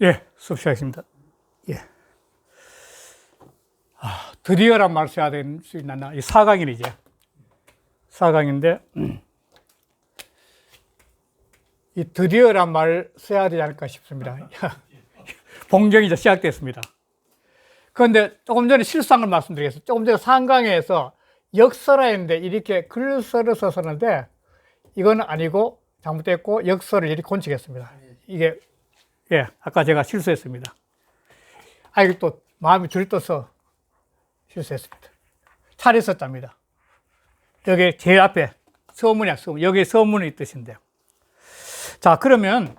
예, 수업 시작했습니다. 예. 드디어란 말 써야 될 수 있나? 이 4강이죠. 4강인데, 이 드디어란 말 써야 되지 않을까 싶습니다. 봉정이 이제 시작됐습니다. 그런데 조금 전에 실수한 걸 말씀드리겠습니다. 조금 전에 3강에서 역설화 했는데 이렇게 글설을 썼었는데, 이건 아니고 잘못됐고 역설을 이렇게 곤치겠습니다. 이게, 예, 아까 제가 실수했습니다. 이게 또 마음이 들떠서 실수했습니다. 차례 썼답니다. 여기 제일 앞에 서문이야, 서문. 여기 서문의 뜻인데. 자, 그러면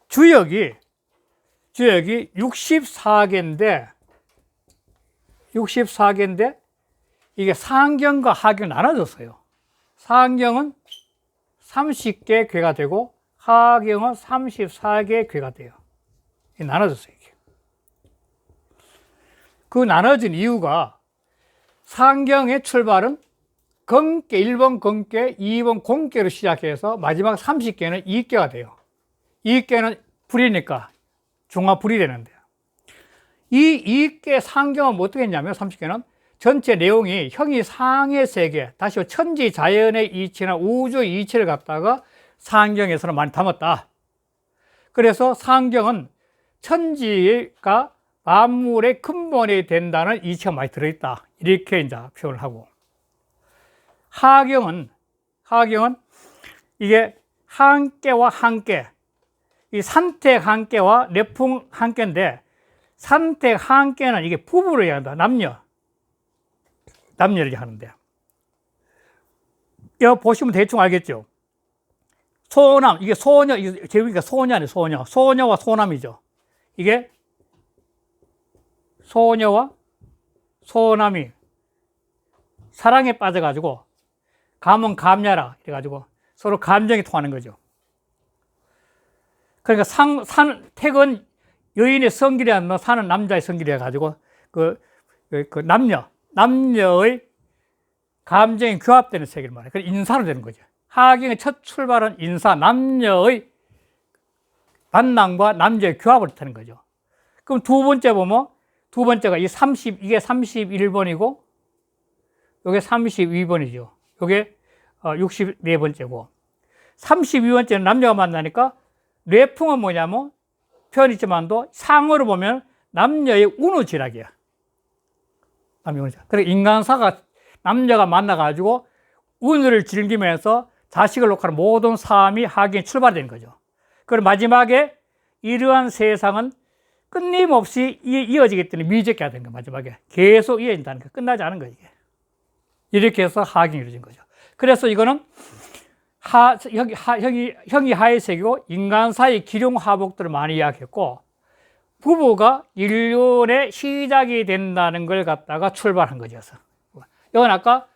주역이 64개인데 이게 상경과 하경 나눠졌어요. 상경은 30개 궤가 되고 하경은 34개 궤가 돼요. 나눠졌어요, 이게. 그 나눠진 이유가 상경의 출발은 건께, 1번 건께, 2번 공께로 시작해서 마지막 30개는 이익계가 돼요. 이익계는 불이니까 중화불이 되는데요. 이 이익계 상경은 어떻게 했냐면 30개는 전체 내용이 형이 상의 세계, 다시 천지 자연의 이치나 우주의 이치를 갖다가 상경에서는 많이 담았다. 그래서 상경은 천지가 만물의 근본이 된다는 이치가 많이 들어있다. 이렇게 이제 표현을 하고. 하경은 이게 한계와 한계, 이 산택 한계와 내풍 한계인데, 산택 한계는 이게 부부를 얘기한다. 남녀를 얘기하는데. 여기 보시면 대충 알겠죠? 소남, 이게 소녀, 이게 제목이니까 소녀 아니에요, 소녀. 소녀와 소남이죠. 이게 소녀와 소남이 사랑에 빠져가지고 감은 감야라 이래가지고 서로 감정이 통하는 거죠. 그러니까 택은 여인의 성길이 아니라 산은 남자의 성길이 해가지고 남녀의 감정이 규합되는 세계를 말해요. 그래서 인사로 되는 거죠. 하경의 첫 출발은 인사, 남녀의 만남과 남녀의 규합을 뜻하는 거죠. 그럼 두 번째 보면, 두 번째가 이게 31번이고, 이게 32번이죠. 이게 64번째고, 32번째는 남녀가 만나니까, 뇌풍은 뭐냐면, 표현이 있지만도 상어로 보면 남녀의 운우지락이야. 남녀의 운우지락. 그러니까 인간사가 남녀가 만나가지고 운을 즐기면서 자식을 놓고는 모든 삶이 하경이 출발된 거죠. 그리고 마지막에 이러한 세상은 끊임없이 이어지기 때문에 미적해야 되는 거예요. 마지막에 계속 이어진다는 거예요. 끝나지 않은 거예요, 이게. 이렇게 해서 하경이 이루어진 거죠. 그래서 이거는 형이 하의 세계고 인간사의 기륭화복들을 많이 이야기했고, 부부가 인륜의 시작이 된다는 걸 갖다가 출발한 거죠. 이건 아까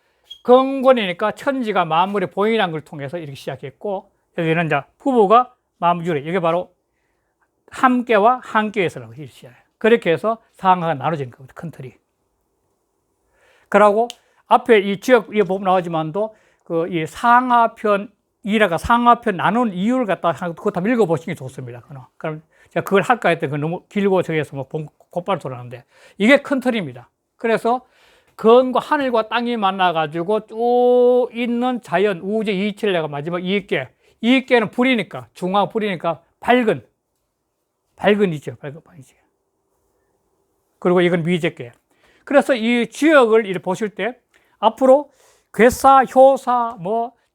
건곤이니까 천지가 만물의 본이라는 걸 통해서 이렇게 시작했고, 여기는 이제 부부가 마무리래. 이게 바로 함께와 한께에서라고 시작해요. 그렇게 해서 상하가 나눠진 겁니다. 큰 틀이. 그러고 앞에 이 지역 위에 보면 나오지만도 이 상하편 이라가 상하편 나눈 이유를 갖다 그거 다 읽어보시는 게 좋습니다. 그럼 제가 그걸 할까 했더니 너무 길고 저기에서 뭐 곧바로 돌아가는데 이게 큰 틀입니다. 그래서 건과 하늘과 땅이 만나가지고 쭉 있는 자연, 우주 이치를 내가 마지막 이익계는 불이니까, 중화 불이니까 밝은 이치요. 밝은 이치. 그리고 이건 미적계. 그래서 이 지역을 이렇게 보실 때 앞으로 괴사, 효사,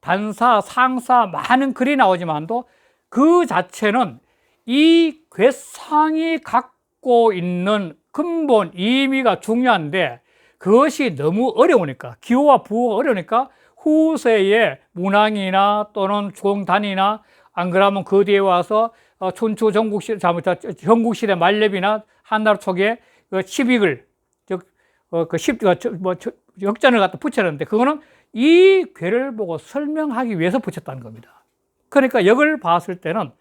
단사, 상사 많은 글이 나오지만도 그 자체는 이 괴상이 갖고 있는 근본 의미가 중요한데 그것이 너무 어려우니까, 기호와 부호가 어려우니까 후세의 문왕이나 또는 종단이나 안 그러면 그 뒤에 와서 춘추 전국시대 말렙이나 한나라 초기에 십익을 역전을 갖다 붙였는데 그거는 이 괴를 보고 설명하기 위해서 붙였다는 겁니다. 그러니까 이걸 봤을 때는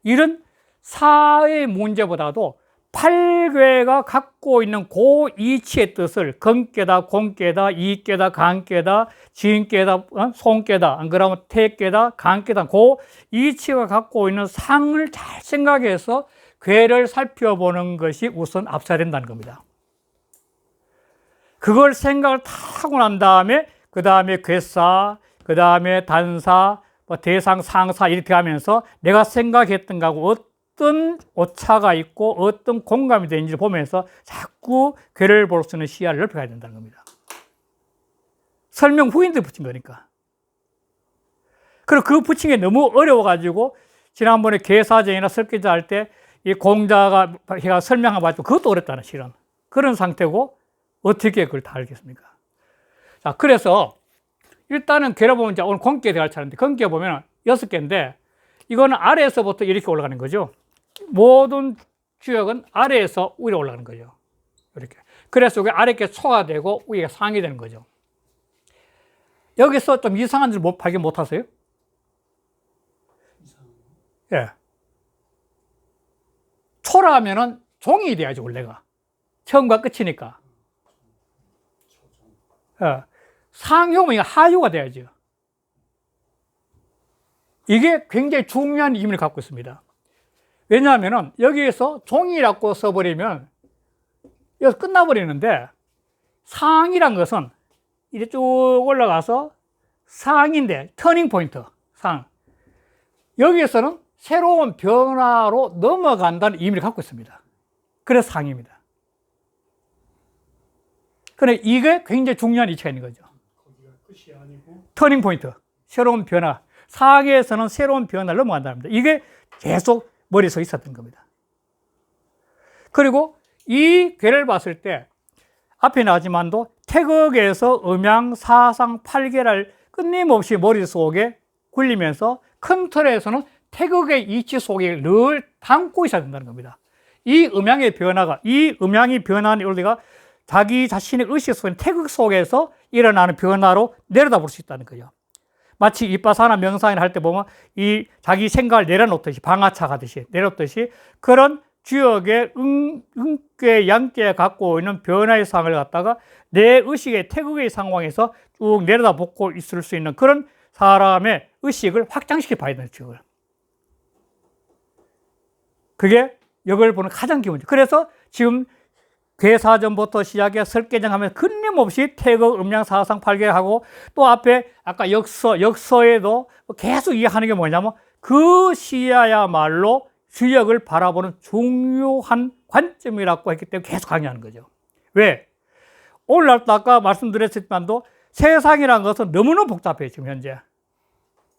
이런 사의 문제보다도 8괴가 갖고 있는 그 이치의 뜻을 건괴다, 공괴다, 이괴다, 간괴다, 지인괴다, 손괴다, 안 그러면 태괴다, 간괴다, 그 이치가 갖고 있는 상을 잘 생각해서 괴를 살펴보는 것이 우선 앞서야 된다는 겁니다. 그걸 생각을 다 하고 난 다음에 그 다음에 괴사, 그 다음에 단사, 뭐 대상, 상사 이렇게 하면서 내가 생각했던 거하고 어떤 오차가 있고 어떤 공감이 되는지를 보면서 자꾸 괴를 볼 수 있는 시야를 넓혀가야 된다는 겁니다. 설명 후인들 붙인 거니까. 그리고 그 붙인 게 너무 어려워가지고 지난번에 계사전이나 설계자 할 때 이 공자가 설명해가지고 그것도 어렵다는 실은 그런 상태고 어떻게 그걸 다 알겠습니까? 자, 그래서 일단은 괴를 보면 이제 오늘 건기에 들어갈 차례인데 건기에 보면 6개인데 이거는 아래에서부터 이렇게 올라가는 거죠. 모든 주역은 아래에서 위로 올라가는 거죠. 이렇게. 그래서 이게 아래께 초가 되고 위에 상이 되는 거죠. 여기서 좀 이상한 줄 발견 못 하세요? 예. 초라하면은 종이 돼야죠, 원래가. 처음과 끝이니까. 예. 상효면 하유가 돼야죠. 이게 굉장히 중요한 의미를 갖고 있습니다. 왜냐하면은 여기에서 종이라고 써버리면 여기서 끝나버리는데 상이란 것은 이렇게 쭉 올라가서 상인데 터닝 포인트, 상. 여기에서는 새로운 변화로 넘어간다는 의미를 갖고 있습니다. 그래서 상입니다. 그런데 이게 굉장히 중요한 이치가 있는 거죠. 끝이 아니고 터닝 포인트, 새로운 변화. 상에서는 새로운 변화를 넘어간다는 겁니다. 이게 계속 머릿속에 있었던 겁니다. 그리고 이 괴를 봤을 때 앞에 나왔지만도 태극에서 음양, 사상, 팔계를 끊임없이 머릿속에 굴리면서 큰 틀에서는 태극의 이치 속에 늘 담고 있어야 된다는 겁니다. 이 음양의 변화가, 이 음양이 변하는 원리가 자기 자신의 의식 속에 태극 속에서 일어나는 변화로 내려다볼 수 있다는 거죠. 마치 이빠사나 명상이나 할 때 보면 이 자기 생각을 내려놓듯이 방아차 가듯이 내려놓듯이 그런 주역의 음괴, 양괴 갖고 있는 변화의 상을 갖다가 내 의식의 태극의 상황에서 쭉 내려다보고 있을 수 있는 그런 사람의 의식을 확장시켜 봐야 되는 주역을. 그게 역을 보는 가장 기본이죠. 그래서 지금 괴사전부터 시작해 설계정 하면 끊임없이 태극, 음양, 사상, 팔계하고 또 앞에 아까 역서에도 계속 이해하는 게 뭐냐면 그 시야야말로 주역을 바라보는 중요한 관점이라고 했기 때문에 계속 강의하는 거죠. 왜? 오늘날 아까 말씀드렸지만도 세상이라는 것은 너무너무 복잡해요, 지금 현재.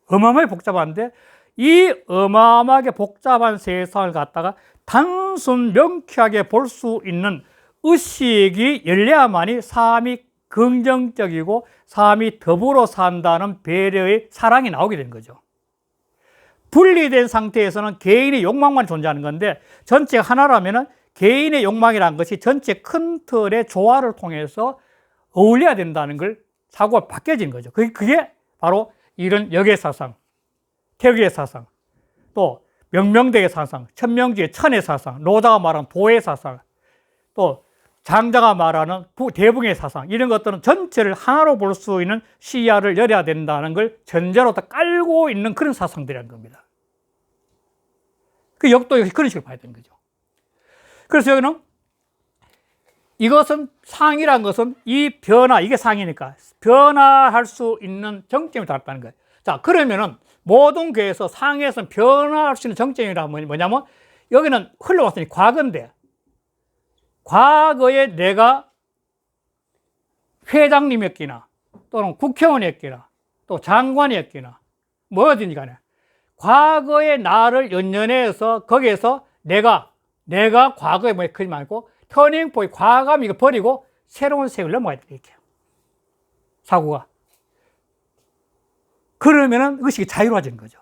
어마어마하게 복잡한데 이 어마어마하게 복잡한 세상을 갖다가 단순 명쾌하게 볼 수 있는 의식이 열려야만이 삶이 긍정적이고 삶이 더불어 산다는 배려의 사랑이 나오게 되는 거죠. 분리된 상태에서는 개인의 욕망만 존재하는 건데 전체 하나라면은 개인의 욕망이라는 것이 전체 큰 틀의 조화를 통해서 어울려야 된다는 걸 사고가 바뀌어지는 거죠. 그게 바로 이런 역의 사상, 태극의 사상, 또 명명대의 사상, 천명주의 천의 사상, 노자가 말하는 도의 사상, 또 장자가 말하는 대붕의 사상, 이런 것들은 전체를 하나로 볼 수 있는 시야를 열어야 된다는 걸 전제로 다 깔고 있는 그런 사상들이라는 겁니다. 그 역도 그런 식으로 봐야 되는 거죠. 그래서 여기는 이것은 상이라는 것은 이 변화, 이게 상이니까 변화할 수 있는 정점이 닿았다는 거예요. 자, 그러면은 모든 괴에서 상에서는 변화할 수 있는 정점이란 뭐냐면 여기는 흘러왔으니 과거인데 과거에 내가 회장님이었기나 또는 국회의원이었기나 또 장관이었기나 뭐든지 간에 과거의 나를 연연해서 거기에서 내가 과거에 뭐 그러지 말고 터닝포인트 과감 이거 버리고 새로운 세계를 넘어가야 돼, 이렇게 사고가. 그러면은 의식이 자유로워지는 거죠.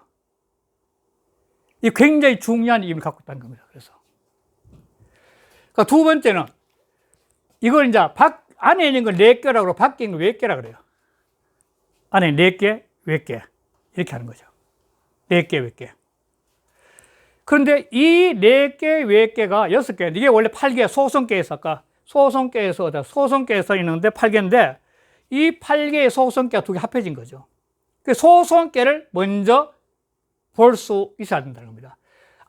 이 굉장히 중요한 의미를 갖고 있다는 겁니다. 그래서 그러니까 두 번째는 이걸 이제 안에 있는 걸 내께라고 그러고 밖에 있는 걸 외께라고 그래요. 안에 내께, 외께 이렇게 하는 거죠. 내께, 외께. 그런데 이 내께, 외께가 6개, 이게 원래 8개 소성계에서 아까 소성계에서 있는데 8개인데 이 8개의 소성계가 2개 합해진 거죠. 그 소성계를 먼저 볼 수 있어야 된다는 겁니다.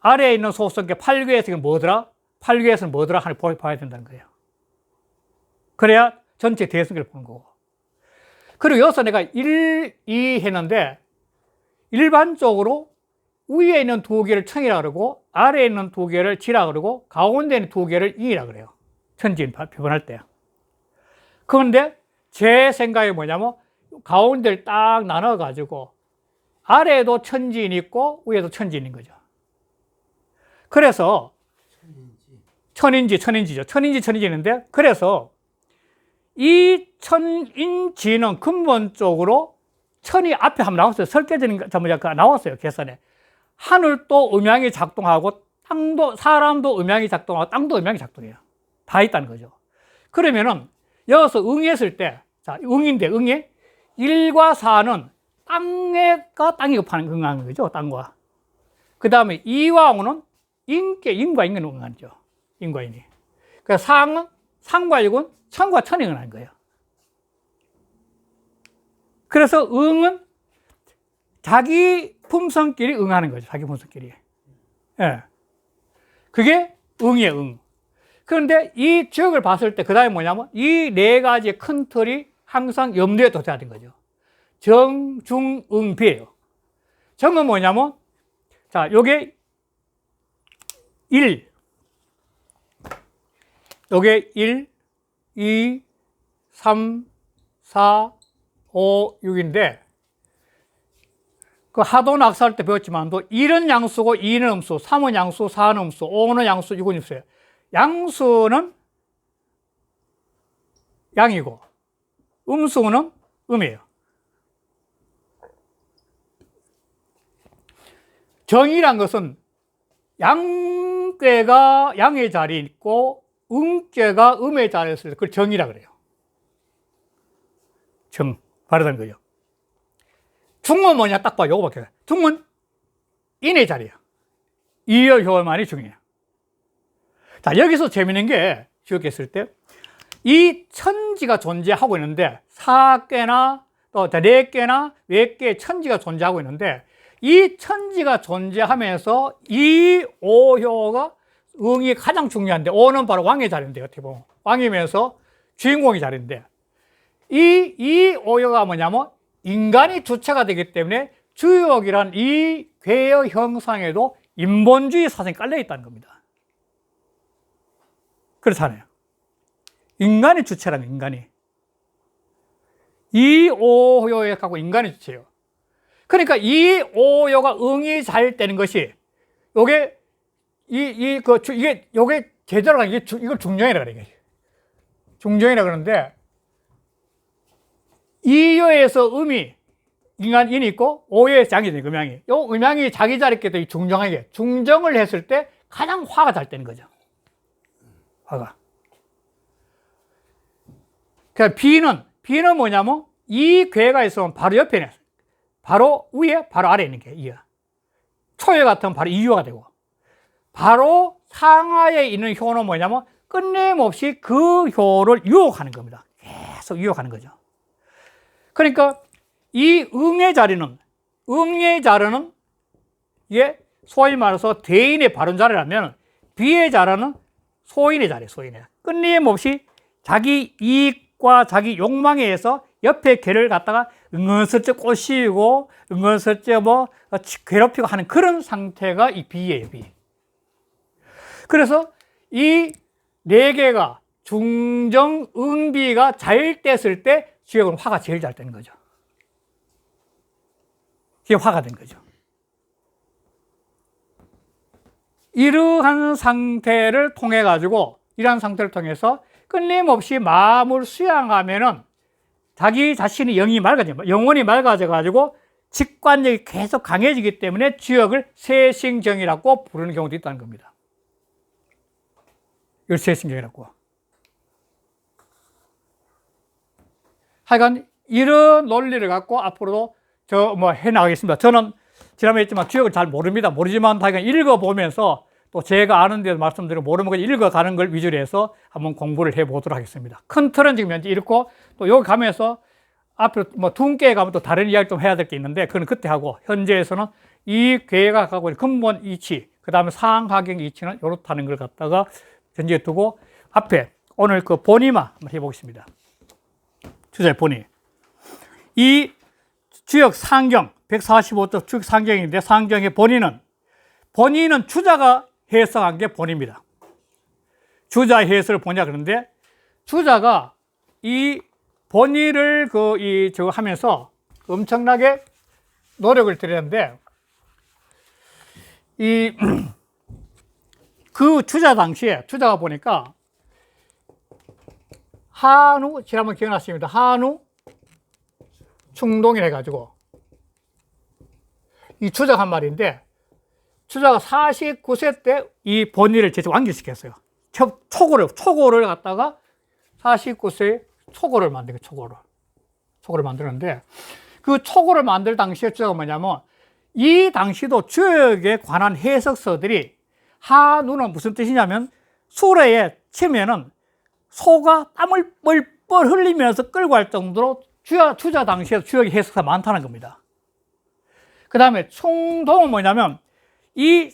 아래에 있는 소수성계 8개에서는 뭐더라? 8개에서는 뭐더라? 하는 걸 봐야 된다는 거예요. 그래야 전체 대성계를 보는 거고. 그리고 여기서 내가 1, 2 했는데 일반적으로 위에 있는 두 개를 천이라 그러고 아래에 있는 두 개를 지라 그러고 가운데 있는 두 개를 인이라 그래요. 천지인 표현할 때. 그런데 제 생각이 뭐냐면 가운데를 딱 나눠 가지고 아래에도 천지인이 있고 위에도 천지인인 거죠. 그래서 천인지죠. 천인지인데 그래서 이 천인지는 근본적으로 천이 앞에 한번 나왔어요. 설계되는 거 나왔어요. 계산에. 하늘도 음양이 작동하고 땅도, 사람도 음양이 작동하고 땅도 음양이 작동해요. 다 있다는 거죠. 그러면은 여기서 응했을 때, 자, 응인데 응에 1과 4는 땅이 응하는 거죠. 땅과. 그 다음에 2와 5는 인과 인은 응하죠. 인과 인이. 그래서 상과 6은 천과 천이 응하는 거예요. 그래서 응은 자기 품성끼리 응하는 거죠. 자기 품성끼리. 예. 그게 응이에요, 응. 그런데 이 지역을 봤을 때, 그 다음에 뭐냐면, 이 네 가지의 큰 틀이 항상 염두에 둬야 되는 거죠. 정, 중, 응, 비예요. 정은 뭐냐면, 자, 요게 1. 요게 1, 2, 3, 4, 5, 6인데, 그 하도 낙서할 때 배웠지만도 1은 양수고 2는 음수, 3은 양수, 4는 음수, 5는 양수, 6은 음수예요. 양수는 양이고 음수는 음이에요. 정이란 것은 양괴가 양의 자리에 있고 음괴가 음의 자리에 있을 때 그걸 정이라 그래요. 정, 바르다는 거죠. 중은 뭐냐? 딱 봐. 요거밖에 없어요. 중은 인의 자리야. 이열 효만이 중이에요. 자, 여기서 재밌는 게, 기억했을 때, 이 천지가 존재하고 있는데, 4개나, 또 4개나, 4개의 천지가 존재하고 있는데, 이 천지가 존재하면서 이 오효가 응이 가장 중요한데, 오는 바로 왕의 자리인데, 어떻게 보면. 왕이면서 주인공의 자리인데, 이 오효가 뭐냐면, 인간이 주체가 되기 때문에 주역이란 이 괴의 형상에도 인본주의 사상이 깔려 있다는 겁니다. 그렇잖아요. 인간이 주체라는 인간이. 이 오요에 갖고 인간이 주체예요. 그러니까 이 오요가 응이 잘 되는 것이 요게 요게 제대로 가는 게 이걸 중정이라 그래요. 중정이라 그러는데 이요에서 음이 인간인이 있고 오요에서 양이 되는 음양이. 요 음양이 자기 자리에 있기 중정하게 중정을 했을 때 가장 화가 잘 되는 거죠. 화가. 그러니까 비는 뭐냐면 이 괴가 있으면 바로 옆에 있는, 바로 위에, 바로 아래에 있는 게 이요. 초요 같으면 바로 이요가 되고, 바로 상하에 있는 효는 뭐냐면 끊임없이 그 효를 유혹하는 겁니다. 계속 유혹하는 거죠. 그러니까 이 응의 자리는 이게 소위 말해서 대인의 바른 자리라면 비의 자리는 소인의 자리, 소인의. 끊임없이 자기 이익과 자기 욕망에 의해서 옆에 개를 갖다가 은근슬쩍 꼬시고 은근슬쩍 괴롭히고 하는 그런 상태가 이 비예요, 비. 그래서 이 네 개가 중정, 응비가 잘 됐을 때 지역은 화가 제일 잘 되는 거죠. 이게 화가 된 거죠. 이러한 상태를 통해 가지고, 이러한 상태를 통해서 끊임없이 마음을 수양하면은 자기 자신의 영이 맑아져요. 영혼이 맑아져 가지고 직관력이 계속 강해지기 때문에 지역을 세신경이라고 부르는 경우도 있다는 겁니다. 이걸 세신경이라고. 하여간 이런 논리를 갖고 앞으로도 해나가겠습니다. 저는 지난번에 했지만 지역을 잘 모릅니다. 모르지만 하여간 읽어보면서 또 제가 아는 데도 말씀드리고 모르는 걸 읽어가는 걸 위주로 해서 한번 공부를 해보도록 하겠습니다. 큰 틀은 지금 현재 읽고 또 여기 가면서 앞으로 둔께에 가면 또 다른 이야기 좀 해야 될 게 있는데 그건 그때 하고, 현재에서는 이 괴가 갖고 있는 근본 이치, 그 다음에 상하경 이치는 이렇다는 걸 갖다가 전제에 두고 앞에 오늘 그 본의만 한번 해보겠습니다. 주자의 본의. 이 주역 상경, 145조 주역 상경인데 상경의 본의는 주자가 해석한 게 본의입니다. 주자의 해석을 보냐 그런데 주자가 이 본의를 저거 하면서 엄청나게 노력을 들였는데 그 주자 당시에 주자가 보니까 한우, 지난번 기억나십니다. 한우 충동이라 해가지고 이 주자가 한 말인데 주자가 49세 때 이 본의를 제대로 완결시켰어요. 초고를 갖다가 49세에 초고를 만드는데 그 초고를 만들 당시에 주자가 뭐냐면 이 당시도 주역에 관한 해석서들이 한우는 무슨 뜻이냐면 수레에 치면은 소가 땀을 뻘뻘 흘리면서 끌고 갈 정도로 주자 당시에 주역의 해석서가 많다는 겁니다. 그 다음에 충동은 뭐냐면 이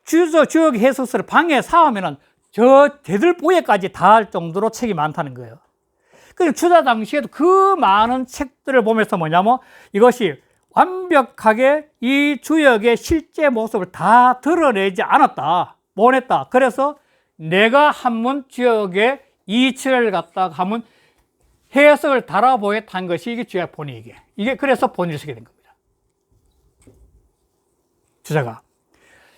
주역 해석서를 방에 사오면은 저 대들보에까지 닿을 정도로 책이 많다는 거예요. 그 주자 당시에도 그 많은 책들을 보면서 뭐냐면 이것이 완벽하게 이 주역의 실제 모습을 다 드러내지 않았다, 못했다. 그래서 내가 한문 주역의 이치를 갖다가 한번 해석을 달아보겠다는 것이 이게 주역 본의, 이게 그래서 본의를 쓰게 된 겁니다. 주자가.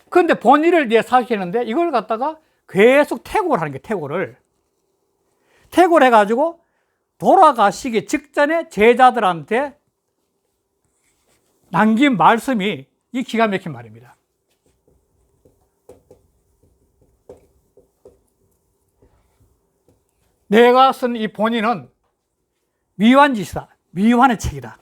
그런데 본의를 이제 사시는데 이걸 갖다가 계속 퇴고를 하는 게 퇴고를 해가지고 돌아가시기 직전에 제자들한테 남긴 말씀이 이 기가 막힌 말입니다. 내가 쓴 이 본의는 미완짓이다. 미완의 책이다.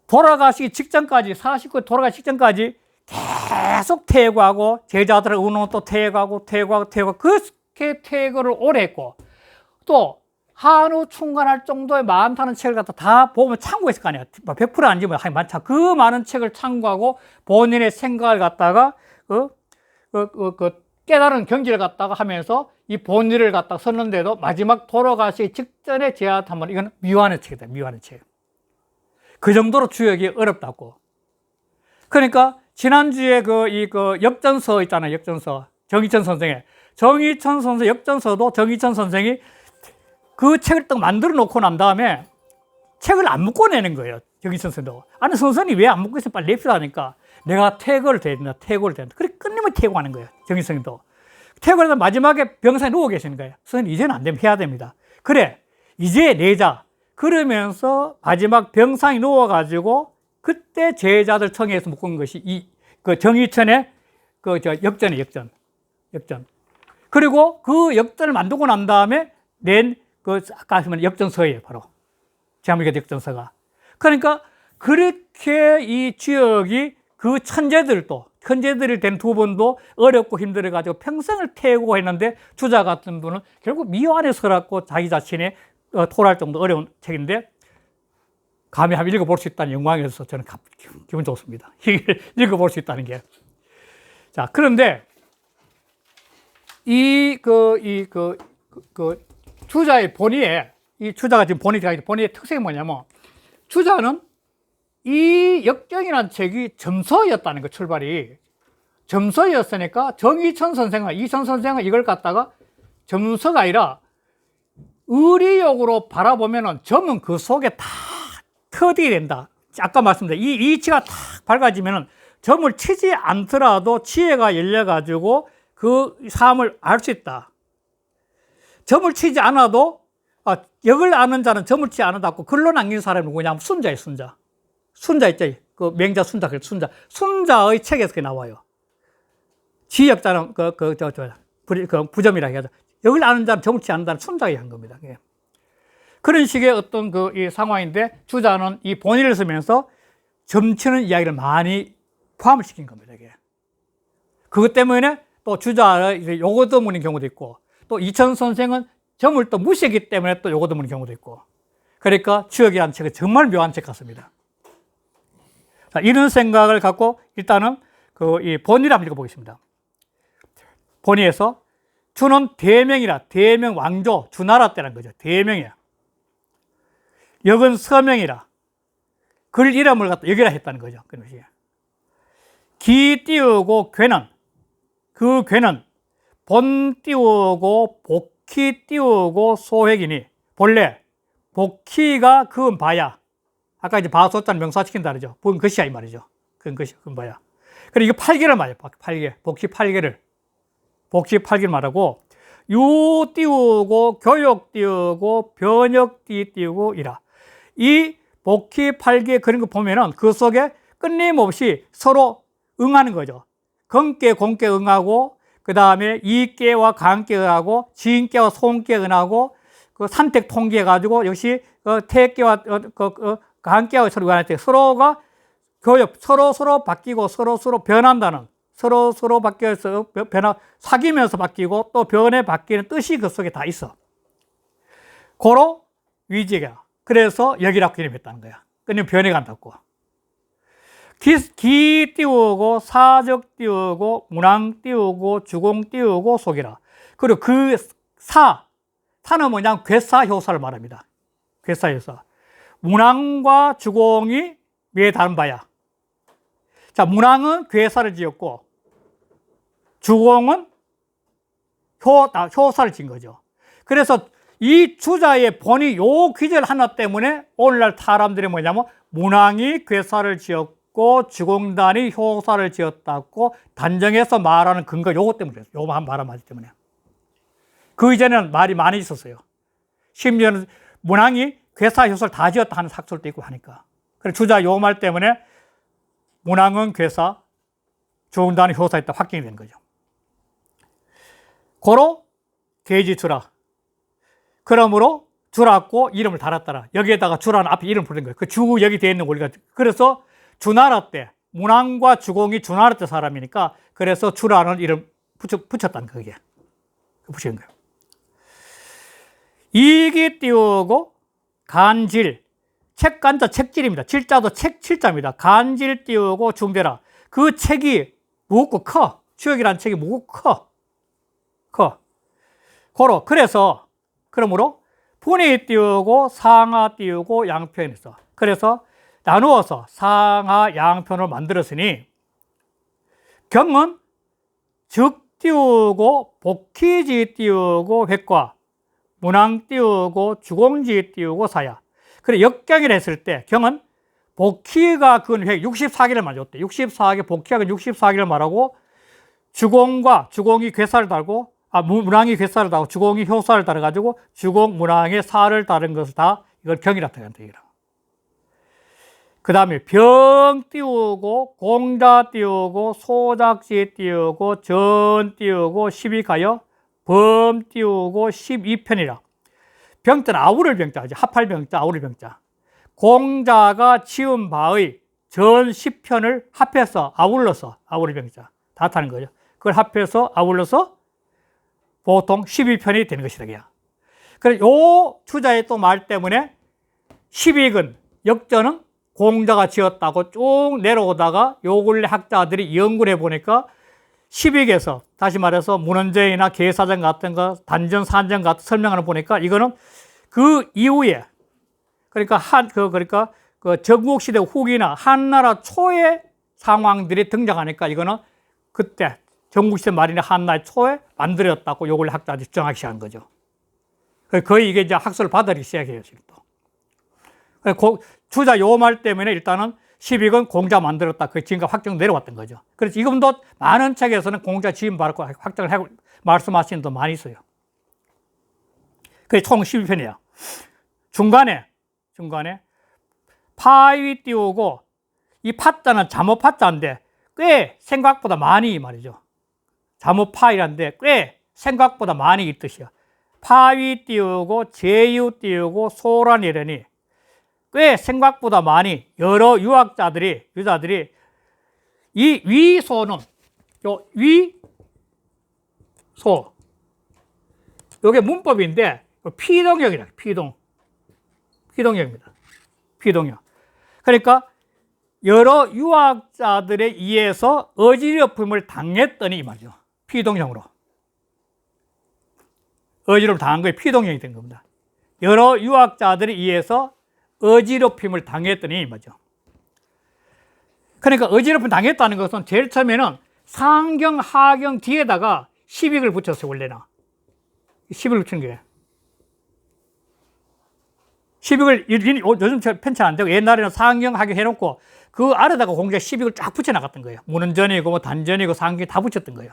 돌아가시기 직전까지, 49세 돌아가시기 직전까지 계속 퇴고하고 제자들의 의논 또 퇴고하고 그렇게 퇴고를 오래 했고 또 한우 충관할 정도의 많다는 책을 갖다 다 보면 참고했을 거 아니야. 100% 아니지만 많다. 그 많은 책을 참고하고 본인의 생각을 갖다가 깨달은 경지를 갖다가 하면서 이 본의를 갖다가 썼는데도 마지막 돌아가시기 직전에 제안하면 이건 미완의 책이다. 미완의 책. 그 정도로 주역이 어렵다고. 그러니까 지난주에 역전서 있잖아요. 역전서. 정의천 선생 역전서도 정의천 선생이 그 책을 딱 만들어 놓고 난 다음에 책을 안 묶어내는 거예요. 정의천 선생도. 아니, 선생님 왜 안 묶고 있어요? 빨리 냅시다 하니까 내가 퇴거를 돼야 된다. 그래, 끊임없이 퇴거하는 거예요. 정의천도. 퇴거하다 마지막에 병상에 누워 계시는 거예요. 선생님, 이제는 안 되면 해야 됩니다. 그래, 이제 내자. 그러면서 마지막 병상에 누워가지고 그때 제자들 청해서 묶은 것이 정의천의 역전. 그리고 그 역전을 만들고 난 다음에 낸 아까 하시면 역전서예요, 바로. 제한물교 역전서가. 그러니까 그렇게 이 주역이 그 천재들이 된 두 분도 어렵고 힘들어가지고 평생을 태우고 했는데 주자 같은 분은 결국 미완에 서랍고 자기 자신의 토할 정도 어려운 책인데 감히 한번 읽어볼 수 있다는 영광이어서 저는 기분 좋습니다. 읽어볼 수 있다는 게. 자, 그런데 주자의 본의에, 이 주자가 지금 본의의 특색이 뭐냐면, 주자는 이 역경이라는 책이 점서였다는 거, 출발이. 점서였으니까 정의천 선생은, 이천 선생은 이걸 갖다가 점서가 아니라 의리역으로 바라보면은 점은 그 속에 다 터지게 된다. 아까 말씀드린 이 이치가 탁 밝아지면은 점을 치지 않더라도 지혜가 열려가지고 그 삶을 알 수 있다. 점을 치지 않아도, 역을 아는 자는 점을 치지 않아도 글로 남긴 사람이 누구냐면 순자예요, 순자. 순자 있죠? 그 맹자 순자, 순자의 책에서 그게 나와요. 지역자는 부점이라 해야죠. 역을 아는 자는 점을 치지 않는 자는 순자가 한 겁니다. 예. 그런 식의 어떤 이 상황인데 주자는 이 본의를 쓰면서 점치는 이야기를 많이 포함을 시킨 겁니다. 이게. 그것 때문에 또 주자의 요거드문인 경우도 있고 또 이천 선생은 점을 또 무시했기 때문에 또 요거드문인 경우도 있고 그러니까 주역이라는 책은 정말 묘한 책 같습니다. 자, 이런 생각을 갖고 일단은 이 본의를 한번 읽어보겠습니다. 본의에서 주는 대명이라, 대명 왕조, 주나라 때라는 거죠. 대명이야. 역은 서명이라, 글 이름을 갖다 역이라 했다는 거죠. 기 띄우고 괴는, 그 괴는 본 띄우고 복희 띄우고 소획이니, 본래 복희가 그은 바야. 아까 이제 바소자는 명사시킨다 그러죠. 본 것이야 이 말이죠. 그은 것이 그은 바야. 그래 이거 8개를 말해요. 8개. 복희 8개를. 복희 8개를 말하고, 유 띄우고 교육 띄우고 변역 띄우고 이라. 이 복희 8개 그런 거 보면은 그 속에 끊임없이 서로 응하는 거죠. 건께 공께 응하고, 그 다음에 이께와 간께 응하고, 지인께와 손께 응하고, 그 산택 통계해 가지고 역시 태께와 간께와 서로 응할 때 서로가 교육, 서로 바뀌고 서로 변한다는, 서로 바뀌어서 사귀면서 바뀌고 또 변해 바뀌는 뜻이 그 속에 다 있어. 고로 위지가. 그래서 여기라고 이름했다는 거야. 그러면 변해 간다고. 기 띄우고 사적 띄우고 문왕 띄우고 주공 띄우고 속이라. 그리고 그 사는 뭐냐? 괴사 효사를 말합니다. 괴사 효사. 문왕과 주공이 왜 다른 바야? 자, 문왕은 괴사를 지었고 주공은 효사를 지은 거죠. 그래서 이 주자의 본이 요 귀절 하나 때문에 오늘날 사람들이 뭐냐면 문왕이 괴사를 지었고 주공단이 효사를 지었다고 단정해서 말하는 근거 요거 때문에 그래요. 요만 말하기 때문에. 그 이전에는 말이 많이 있었어요. 심지어는 문왕이 괴사 효사를 다 지었다 하는 학설도 있고 하니까. 그래서 주자 요 말 때문에 문왕은 괴사, 주공단이 효사했다 확정이 된 거죠. 고로 계지주라. 그러므로 주라고 이름을 달았더라. 여기에다가 주라는 앞에 이름을 부른 거예요. 그 주 여기 되어 있는 우리가. 그래서 주나라 때 문왕과 주공이 주나라 때 사람이니까 그래서 주라는 이름 붙였다는 거예요. 붙인 거예요. 이기 띄우고 간질, 책간자 책질입니다. 질자도 칠자입니다. 간질 띄우고 중대라. 그 책이 무겁고 커. 주역이라는 책이 무겁고 커. 고로 그러므로 분이 띄우고 상하 띄우고 양편이 있어. 그래서 나누어서 상하 양편을 만들었으니 경은 즉 띄우고 복희지 띄우고 획과 문왕 띄우고 주공지 띄우고 사야. 그래 역경이라 했을 때 경은 복희가 근 획 64개를 말해줬대. 64개 복희가 근 64개를 말하고 주공과 주공이 괴사를 달고 문왕이 괴사를 달고 주공이 효사를 달아가지고 주공 문왕의 사를 다른 것을 다 이걸 경이라고 한다. 그 다음에 병 띄우고 공자 띄우고 소작지 띄우고 전 띄우고 시비가여 범 띄우고 12편이라. 병자는 아우를 병자지. 합할 병자, 아우를 병자. 공자가 지은 바의 전 10편을 합해서 아울러서 아우를 병자. 다 타는 거죠. 그걸 합해서 아울러서 보통 12편이 되는 것이다. 그래서 요 주자의 또 말 때문에 12근 역전은 공자가 지었다고 쭉 내려오다가 요 근래 학자들이 연구를 해보니까 12개에서 다시 말해서 문헌제이나 계사전 같은 거 단전, 산전 같은 설명을 보니까 이거는 그 이후에 그러니까 그 전국시대 후기나 한나라 초의 상황들이 등장하니까 이거는 그때 전국시대 말이나 한나라 초에 만들었다고 요걸 학자들이 주장하기 시작한 거죠. 거의 이게 이제 학설을 받아들이기 시작해요, 지금 또. 주자 요 말 때문에 일단은 12권 공자 만들었다. 그 지금까지 확정 내려왔던 거죠. 그래서 지금도 많은 책에서는 공자 지음 받고 확정을 하고 말씀하시는 분 많이 있어요. 그게 총 12편이에요. 중간에 파위 띄우고 이 파자는 자모 파자인데 꽤 생각보다 많이 말이죠. 자모 파이란데 꽤 생각보다 많이 이 뜻이야. 파위 띄우고 제유 띄우고 소란이라니 꽤 생각보다 많이 여러 유자들이 이 위소는 요 위소 요게 문법인데 피동역이라 피동역입니다. 피동역. 그러니까 여러 유학자들에 의해서 어지럽힘을 당했더니 이 말이죠. 피동형으로. 어지럽힘을 당한 거에 피동형이 된 겁니다. 여러 유학자들에 의해서 어지럽힘을 당했더니 이 말이죠. 그러니까 어지럽힘을 당했다는 것은 제일 처음에는 상경, 하경 뒤에다가 시빅을 붙였어요, 원래는. 시빅을 붙이는 거예요. 시빅을 요즘 편찬 안 되고 옛날에는 상경, 하경 해놓고 그 아래다가 공자 시빅을 쫙 붙여나갔던 거예요. 문전이고 뭐 단전이고 상경이 다 붙였던 거예요.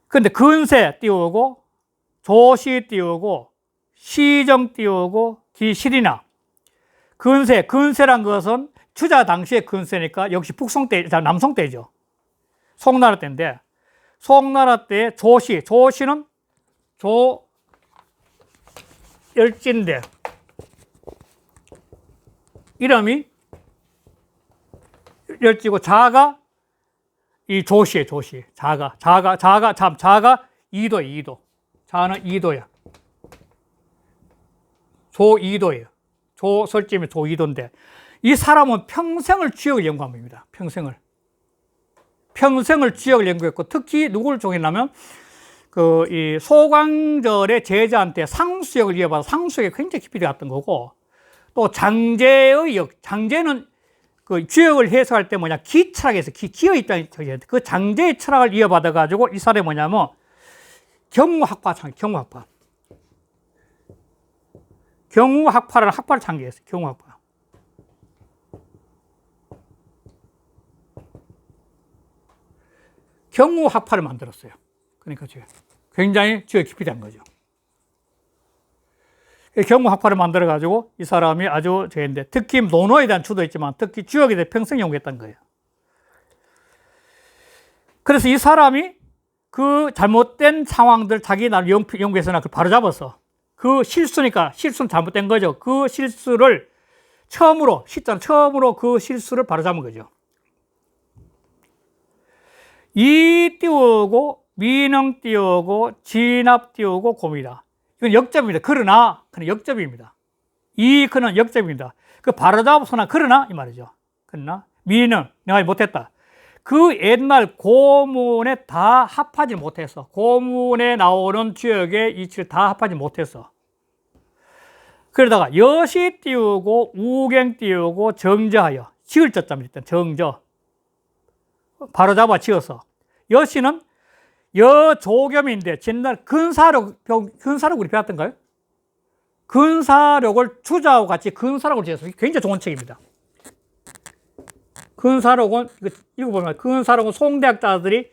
그런데 근세 띄우고 조시 띄우고 시정 띄우고 기실이나 근세란 것은 추자 당시의 근세니까 역시 북송 때, 남송 때죠. 송나라 때인데 송나라 때 조시는 조열진대 이름이 열지고 자가 이 조시에 조시 자가 이도 자는 이도야. 조이도예요. 조설집이 조이도인데 이 사람은 평생을 지역을 연구한 겁니다. 평생을 지역을 연구했고 특히 누구를 종했냐면 이 소광절의 제자한테 상수역을 이어받아 상수역에 굉장히 깊이 들어갔던 거고 또 장제의 장제는 그 지역을 해석할 때 뭐냐 기철학에서 기의 입장이 그 장제의 철학을 이어받아 가지고 이 사람이 뭐냐면 경우학파라는 학파를 창개했어요. 경우학파. 경우학파를 만들었어요. 그러니까 굉장히 지역에 깊이 된 거죠. 경우학파를 만들어가지고 이 사람이 아주 저인데 특히 논어에 대한 주도 있지만 특히 지역에 대해 평생 연구했던 거예요. 그래서 이 사람이 그 잘못된 상황들 자기 나름 연구해서나 그걸 바로 잡아서 그 실수는 잘못된 거죠. 그 실수를 처음으로 그 실수를 바로 잡은 거죠. 이 띄우고 미능 띄우고 진압 띄우고 곰이다. 이건 역접입니다. 그러나 역접입니다. 그는 역접입니다. 그 바로 잡아서나 그러나 이 말이죠. 그러나 미능 내가 못했다. 그 옛날 고문에 다 합하지 못했어. 고문에 나오는 지역의 이치를 다 합하지 못했어. 그러다가 여시 띄우고 우경 띄우고 정저하여 지을 자자입니다. 일단 정저 바로 잡아 지어서 여시는 여조겸인데 옛날 근사록 우리 배웠던가요? 근사록을 주자하고 같이 근사록을 지어서 굉장히 좋은 책입니다. 근사록은 읽어보면 근사록은 송대학자들이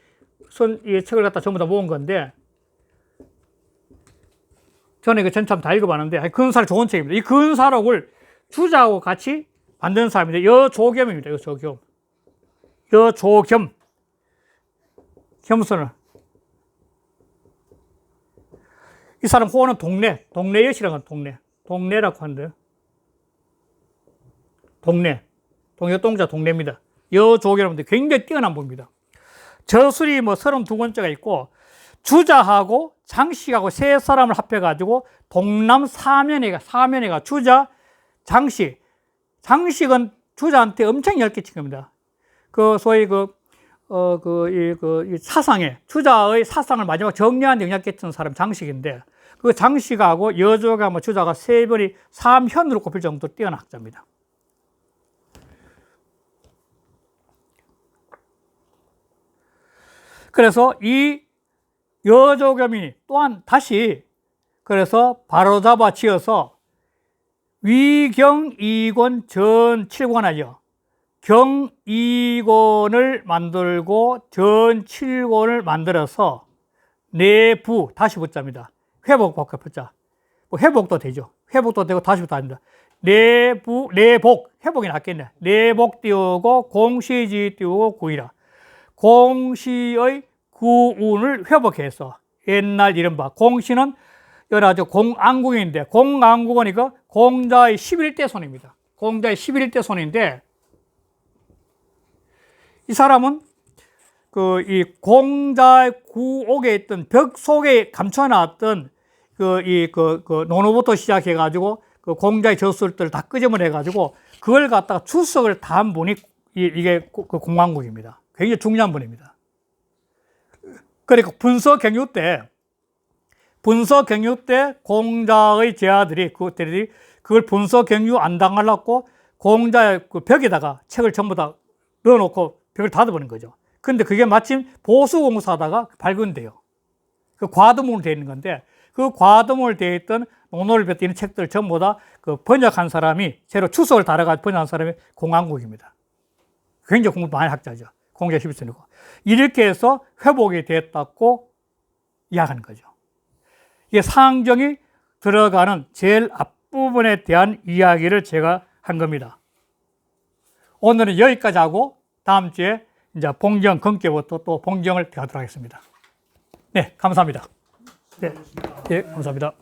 이 책을 갖다 전부 다 모은 건데 저는 이거 전참 다 읽어봤는데 근사록 좋은 책입니다. 이 근사록을 주자하고 같이 만든 사람인데 여조겸입니다. 여조겸 겸손을 이 사람 호는 동래 여시라고 하는 동래라고 하는데요. 동자 동래입니다. 여조겸인데 굉장히 뛰어난 분입니다. 저술이 32권째가 있고 주자하고 장식하고 세 사람을 합해가지고 동남 사면회가 주자, 장식은 주자한테 엄청 얇게 친 겁니다. 소위 이 사상에, 주자의 사상을 마지막 정리하는 데 영향 끼치는 사람이 장식인데 그 장식하고 여조가 주자가 세별이 3현으로 꼽힐 정도로 뛰어난 학자입니다. 그래서 이 여조겸이 또한 다시 그래서 바로잡아 지어서 위경이권 전7권하여 경이권을 만들고 전7권을 만들어서 내부 다시 붙잡니다. 회복 붙자. 회복도 되죠. 회복도 되고 다시 붙어 합니다. 내복 회복이 낫겠네. 내복 띄우고 공시지 띄우고 구이라. 공시의 구운을 회복해서 옛날 이른바 공시는 여러 가지 공안국인데 공안국은 이거 공자의 11대 손입니다. 공자의 11대 손인데 이 사람은 이 공자의 구옥에 있던 벽 속에 감춰놨던 논어부터 시작해가지고 그 공자의 저술들을 다 끄집어내가지고 그걸 갖다가 추석을 다 한 분이 이게 그 공황국입니다. 굉장히 중요한 분입니다. 그리고 분서 경유 때 공자의 제아들이 그걸 분서 경유 안 당하려고 공자의 그 벽에다가 책을 전부 다 넣어놓고 벽을 닫아버린 거죠. 근데 그게 마침 보수공사다가 발견돼요. 그 과도문으로 되어 있는 건데 그 과도문으로 되어 있던 논어를 뱉는 책들 전부 다 그 번역한 사람이 새로 추석을 달아가지고 번역한 사람이 공황국입니다. 굉장히 공부 많이 학자죠. 공자 11선이고. 이렇게 해서 회복이 됐다고 이야기하는 거죠. 이게 상정이 들어가는 제일 앞부분에 대한 이야기를 제가 한 겁니다. 오늘은 여기까지 하고 다음 주에 이제 봉정 건께부터 또 봉정을 가도록 하겠습니다. 네, 감사합니다. 네, 네 감사합니다.